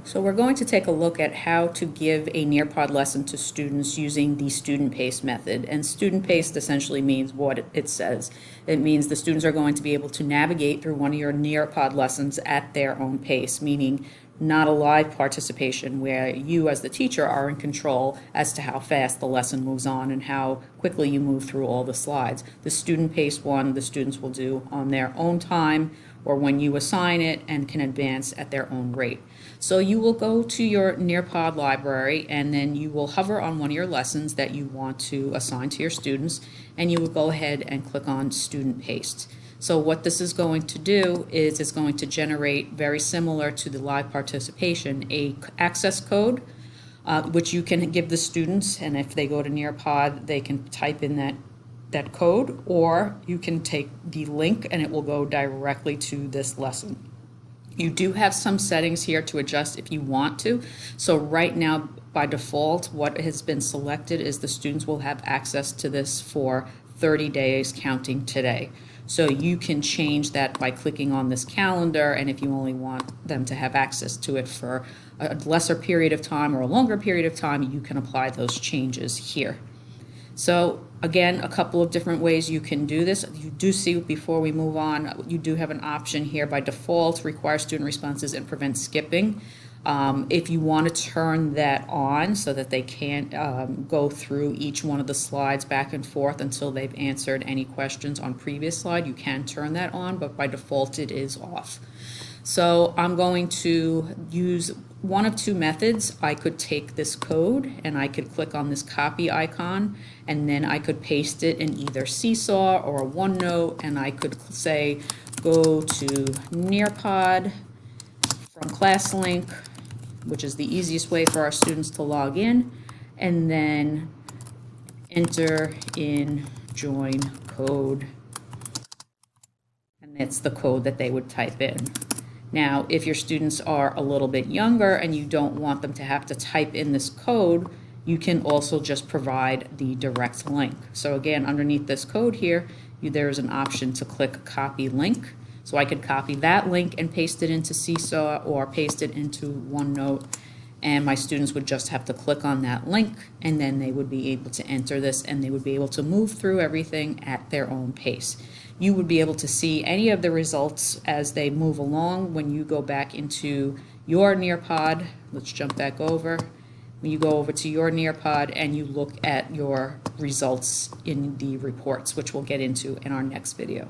So we're going to take a look at how to give a Nearpod lesson to students using the student-paced method. And student-paced essentially means what it says. It means the students are going to be able to navigate through one of your Nearpod lessons at their own pace, meaning not a live participation where you as the teacher are in control as to how fast the lesson moves on and how quickly you move through all the slides. The student-paced one, the students will do on their own time or when you assign it and can advance at their own rate. So you will go to your Nearpod library and then you will hover on one of your lessons that you want to assign to your students, and you will go ahead and click on Student Paced. So what this is going to do is it's going to generate, very similar to the live participation, a access code which you can give the students, and if they go to Nearpod they can type in that code, or you can take the link and it will go directly to this lesson. You do have some settings here to adjust if you want to. So right now, by default, what has been selected is the students will have access to this for 30 days counting today. So you can change that by clicking on this calendar, and if you only want them to have access to it for a lesser period of time or a longer period of time, you can apply those changes here. So again, a couple of different ways you can do this. You do see, before we move on, you do have an option here by default, require student responses and prevent skipping. If you want to turn that on so that they can't go through each one of the slides back and forth until they've answered any questions on previous slide, you can turn that on, but by default it is off. So I'm going to use one of two methods. I could take this code and I could click on this copy icon, and then I could paste it in either Seesaw or OneNote, and I could say go to Nearpod from ClassLink, which is the easiest way for our students to log in, and then enter in join code, and that's the code that they would type in. Now, if your students are a little bit younger and you don't want them to have to type in this code, you can also just provide the direct link. So again, underneath this code here, there's an option to click copy link. So I could copy that link and paste it into Seesaw or paste it into OneNote, and my students would just have to click on that link, and then they would be able to enter this and they would be able to move through everything at their own pace. You would be able to see any of the results as they move along when you go back into your Nearpod. Let's jump back over. When you go over to your Nearpod and you look at your results in the reports, which we'll get into in our next video.